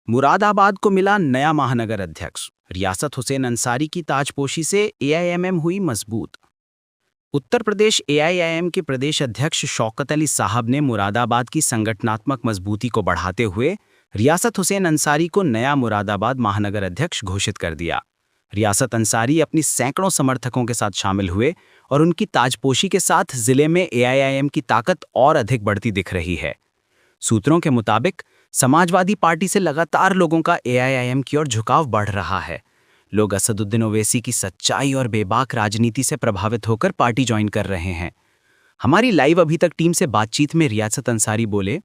मुरादाबाद को मिला नया महानगर अध्यक्ष। रियासत हुसैन अंसारी की ताजपोशी से एआईएमएम हुई मजबूत। उत्तर प्रदेश एआईएमएम के प्रदेश अध्यक्ष शौकत अली साहब ने मुरादाबाद की संगठनात्मक मजबूती को बढ़ाते हुए रियासत हुसैन अंसारी को नया मुरादाबाद महानगर अध्यक्ष घोषित कर दिया। रियासत अंसारी अपनी सैकड़ों समर्थकों के साथ शामिल हुए और उनकी ताजपोशी के साथ जिले में एआईएमएम की ताकत और अधिक बढ़ती दिख रही है। सूत्रों के मुताबिक समाजवादी पार्टी से लगातार लोगों का एआईएमएम की ओर झुकाव बढ़ रहा है। लोग असदुद्दीन ओवैसी की सच्चाई और बेबाक राजनीति से प्रभावित होकर पार्टी ज्वाइन कर रहे हैं। हमारी लाइव अभी तक टीम से बातचीत में रियासत अंसारी बोले,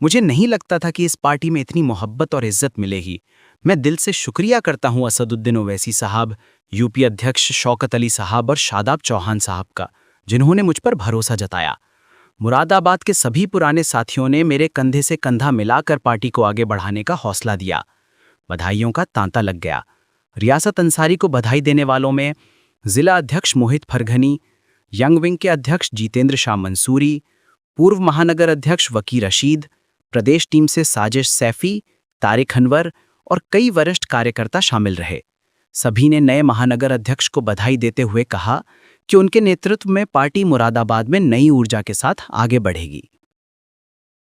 मुझे नहीं लगता था कि इस पार्टी में इतनी मोहब्बत और इज्जत मिलेगी। मैं दिल से शुक्रिया करता हूं असदुद्दीन ओवैसी साहब, यूपी अध्यक्ष शौकत अली साहब और शादाब चौहान साहब का, जिन्होंने मुझ पर भरोसा जताया। मुरादाबाद के सभी पुराने साथियों ने मेरे कंधे से कंधा मिलाकर पार्टी को आगे बढ़ाने का हौसला दिया। बधाइयों का तांता लग गया। रियासत अंसारी को बधाई देने वालों में जिला अध्यक्ष मोहित फरघनी, यंग विंग के अध्यक्ष जितेंद्र शाह मंसूरी, पूर्व महानगर अध्यक्ष वकी रशीद, प्रदेश टीम से साजिश सैफी, तारिक अनवर और कई वरिष्ठ कार्यकर्ता शामिल रहे। सभी ने नए महानगर अध्यक्ष को बधाई देते हुए कहा कि उनके नेतृत्व में पार्टी मुरादाबाद में नई ऊर्जा के साथ आगे बढ़ेगी।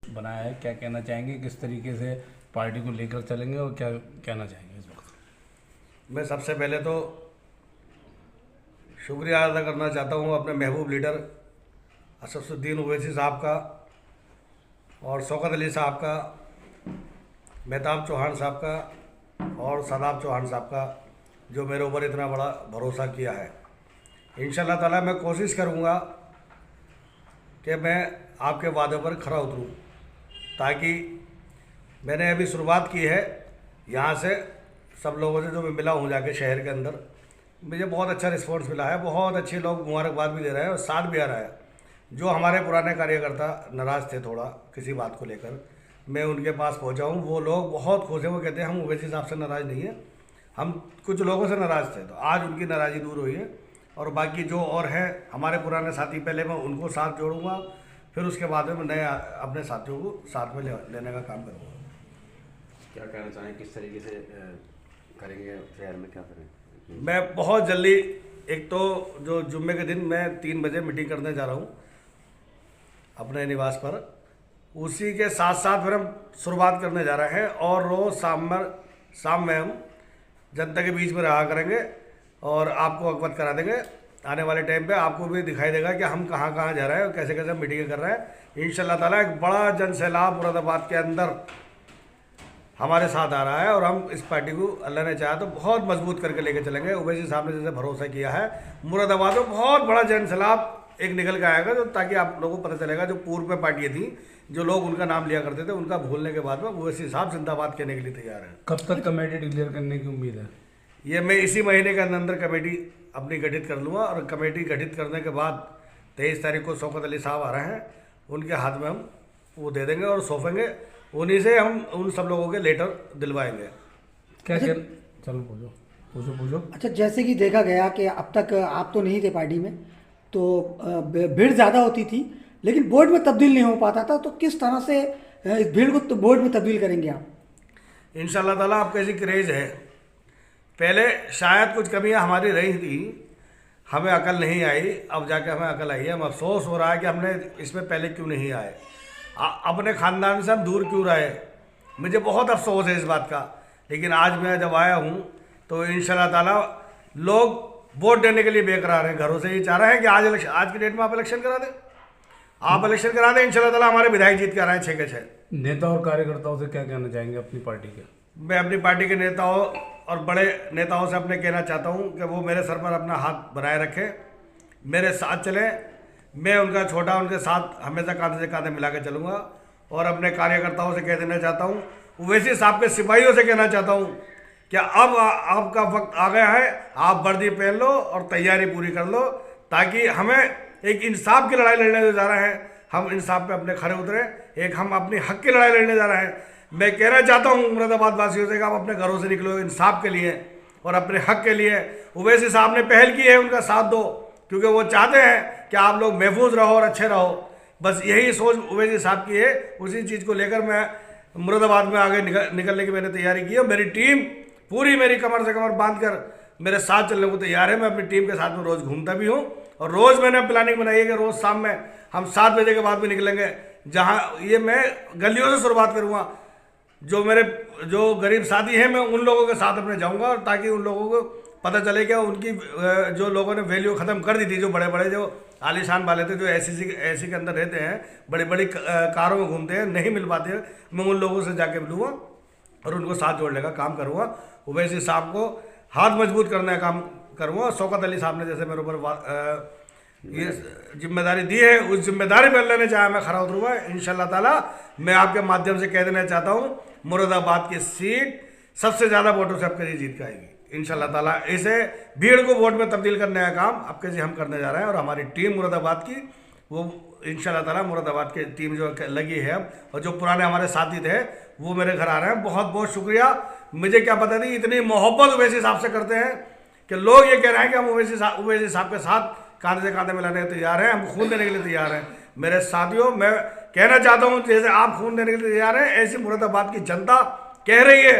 बनाया है, क्या कहना चाहेंगे, किस तरीके से पार्टी को लेकर चलेंगे और क्या कहना चाहेंगे इस वक्त? मैं सबसे पहले तो शुक्रिया अदा करना चाहता हूँ अपने महबूब लीडर असदुद्दीन ओवैसी साहब का और शौकत अली साहब का, मेहताब चौहान साहब का और शादाब चौहान साहब का, जो मेरे ऊपर इतना बड़ा भरोसा किया है। इंशाल्लाह ताला मैं कोशिश करूँगा कि मैं आपके वादे पर खरा उतरूँ, ताकि मैंने अभी शुरुआत की है। यहाँ से सब लोगों से जो मैं मिला हूँ जाके शहर के अंदर, मुझे बहुत अच्छा रिस्पॉन्स मिला है। बहुत अच्छे लोग मुबारकबाद भी दे रहे हैं और साथ भी आ रहा है। जो हमारे पुराने कार्यकर्ता नाराज़ थे थोड़ा किसी बात को लेकर, मैं उनके पास पहुँचा हूँ। वो लोग बहुत खुश हैं। वो कहते हैं हम ओवैसी साहब से नाराज़ नहीं है, हम कुछ लोगों से नाराज़ थे, तो आज उनकी नाराज़गी दूर हुई है। और बाकी जो और हैं हमारे पुराने साथी, पहले मैं उनको साथ जोड़ूंगा, फिर उसके बाद में नए अपने साथियों को साथ में लेने का काम करूँगा। क्या कहना चाहें, किस तरीके से करेंगे, शहर में क्या करें? मैं बहुत जल्दी, एक तो जो जुम्मे के दिन मैं 3 बजे मीटिंग करने जा रहा हूँ अपने निवास पर, उसी के साथ साथ फिर हम शुरुआत करने जा रहे हैं। और रोज़ शाम में हम जनता के बीच में रहा करेंगे और आपको अवगत करा देंगे। आने वाले टाइम पे आपको भी दिखाई देगा कि हम कहाँ कहाँ जा रहे हैं और कैसे कैसे मीटिंगें कर रहे हैं। इंशाल्लाह ताला एक बड़ा जन सैलाब मुरादाबाद के अंदर हमारे साथ आ रहा है और हम इस पार्टी को अल्लाह ने चाहा तो बहुत मजबूत करके लेके चलेंगे। ओवैसी साहब ने जैसे भरोसा किया है, मुरादाबाद में बहुत बड़ा जन सैलाब एक निकल के आएगा, जो ताकि आप लोगों को पता चलेगा जो पूर्व में पार्टियाँ थी, जो लोग उनका नाम लिया करते थे, उनका भूलने के बाद में ओवैसी साहब जिंदाबाद कहने के लिए तैयार हैं। कब तक कमेटी डिक्लेयर करने की उम्मीद है? ये मैं इसी महीने के अंदर कमेटी अपनी गठित कर लूँगा और कमेटी गठित करने के बाद 23 तारीख को शौकत अली साहब आ रहे हैं, उनके हाथ में हम वो दे देंगे और सौंपेंगे। उन्हीं से हम उन सब लोगों के लेटर दिलवाएंगे। क्या चलो पूछो। अच्छा, जैसे कि देखा गया कि अब तक आप तो नहीं थे पार्टी में, तो भीड़ ज़्यादा होती थी लेकिन बोर्ड में तब्दील नहीं हो पाता था, तो किस तरह से इस भीड़ को तो बोर्ड में तब्दील करेंगे आप? इंशाल्लाह ताला आपको ऐसी क्रेज़ है। पहले शायद कुछ कमियां हमारी रही थी, हमें अकल नहीं आई, अब जाके हमें अकल आई है। हम अफसोस हो रहा है कि हमने इसमें पहले क्यों नहीं आए, अपने ख़ानदान से हम दूर क्यों रहे। मुझे बहुत अफसोस है इस बात का। लेकिन आज मैं जब आया हूँ तो इंशाल्लाह ताला लोग वोट देने के लिए बेकरार हैं। घरों से ये चाह रहे हैं कि आज की डेट में आप इलेक्शन करा दें, आप इलेक्शन करा दें। इंशाल्लाह ताला हमारे विधायक जीत कर आए 6 के 6। नेता और कार्यकर्ताओं से क्या कहना चाहेंगे अपनी पार्टी के? मैं अपनी पार्टी के नेताओं और बड़े नेताओं से अपने कहना चाहता हूं कि वो मेरे सर पर अपना हाथ बनाए रखें, मेरे साथ चलें। मैं उनका छोटा, उनके साथ हमेशा कांधे से कांधे मिला के चलूँगा। और अपने कार्यकर्ताओं से कह देना चाहता हूँ, ओवैसी साहब के सिपाहियों से कहना चाहता हूँ कि अब आपका वक्त आ गया है, आप वर्दी पहन लो और तैयारी पूरी कर लो, ताकि हमें एक इंसाफ की लड़ाई लड़ने जा रहे हैं। हम इंसाफ पे अपने खड़े उतरे, एक हम अपनी हक की लड़ाई लड़ने जा रहे हैं। मैं कहना चाहता हूँ मुरादाबाद वासियों से कि आप अपने घरों से निकलो इंसाफ के लिए और अपने हक के लिए। ओवैसी साहब ने पहल की है, उनका साथ दो, क्योंकि वो चाहते हैं कि आप लोग महफूज रहो और अच्छे रहो। बस यही सोच ओवैसी साहब की है। उसी चीज़ को लेकर मैं मुरादाबाद में आगे निकलने की मैंने तैयारी की है। मेरी टीम पूरी मेरी कमर से कमर बांध कर मेरे साथ चलने को तैयार है। मैं अपनी टीम के साथ में रोज़ घूमता भी हूँ और रोज़ मैंने प्लानिंग बनाई है कि रोज़ शाम में हम 7 बजे के बाद भी निकलेंगे। जहाँ ये मैं गलियों से शुरुआत करूँगा, जो गरीब साथी हैं मैं उन लोगों के साथ अपने जाऊँगा, ताकि उन लोगों को पता चले कि उनकी जो लोगों ने वैल्यू ख़त्म कर दी थी, जो बड़े बड़े जो आलीशान वाले थे, जो एसी के अंदर रहते हैं, बड़ी बड़ी कारों में घूमते हैं, नहीं मिल पाते हैं, मैं उन लोगों से जाके मिलूँगा और उनको साथ जोड़ने का काम करूँगा। ओवैसी साहब को हाथ मजबूत करने का काम करूँगा। शौकत अली साहब ने जैसे मेरे ऊपर ये जिम्मेदारी दी है, उस जिम्मेदारी पर लेने चाहे मैं खरा उतरूँगा इंशाल्लाह ताला। मैं आपके माध्यम से कह देना चाहता हूँ, मुरादाबाद की सीट सबसे ज़्यादा वोटों से आपके जीत के आएगी इंशाल्लाह ताला। इसे भीड़ को वोट में तब्दील करने का काम आपके जी हम करने जा रहे हैं और हमारी टीम मुरादाबाद की वो इंशाल्लाह ताला मुरादाबाद की टीम जो लगी है अब, और जो पुराने हमारे साथी थे वो मेरे घर आ रहे हैं। बहुत बहुत शुक्रिया। मुझे क्या पता थी इतनी मोहब्बत ओवैसी साहब से करते हैं कि लोग ये कह रहे हैं कि हम ओवैसी साहब के साथ कांधे से कांधे मिलाने के तैयार हैं, हम खून देने के लिए तैयार हैं। मेरे साथियों, मैं कहना चाहता हूँ जैसे आप खून देने के लिए तैयार हैं, ऐसी मुरादाबाद की जनता कह रही है।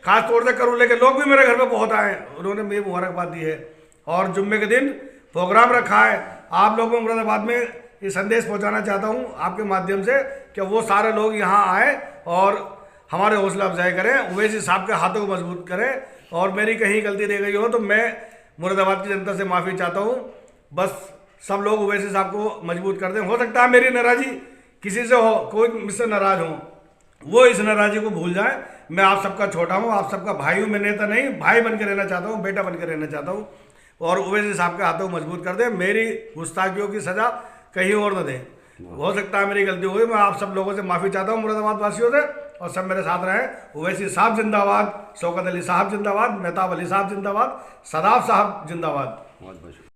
खास तौर से करूले के लोग भी मेरे घर पे बहुत आए, उन्होंने मेरी मुबारकबाद दी है और जुम्मे के दिन प्रोग्राम रखा है। आप लोगों को मुरादाबाद में ये संदेश पहुंचाना चाहता हूं आपके माध्यम से कि वो सारे लोग यहां आए और हमारे हौसला अफजाई करें, ओवैसी साहब के हाथों को मजबूत करें। और मेरी कहीं गलती रह गई हो तो मैं मुरादाबाद की जनता से माफ़ी चाहता हूँ। बस सब लोग ओवैसी साहब को मजबूत कर दें। हो सकता है मेरी नाराज़ी किसी से हो, कोई मुझसे नाराज़ हो, वो इस नाराज़ी को भूल जाए। मैं आप सबका छोटा हूँ, आप सबका भाई हूँ, मैं नेता नहीं, भाई बन के रहना चाहता हूँ, बेटा बन के रहना चाहता हूँ। और ओवैसी साहब के हाथों को मजबूत कर दें, मेरी गुस्ताखियों की सज़ा कहीं और न दें। हो सकता है मेरी गलती हुई, मैं आप सब लोगों से माफ़ी चाहता हूँ मुरादाबाद वासियों से, और सब मेरे साथ रहें। ओवैसी साहब जिंदाबाद, शौकत अली साहब जिंदाबाद, मेहताब अली साहब जिंदाबाद, सदाब साहब जिंदाबाद। बहुत बहुत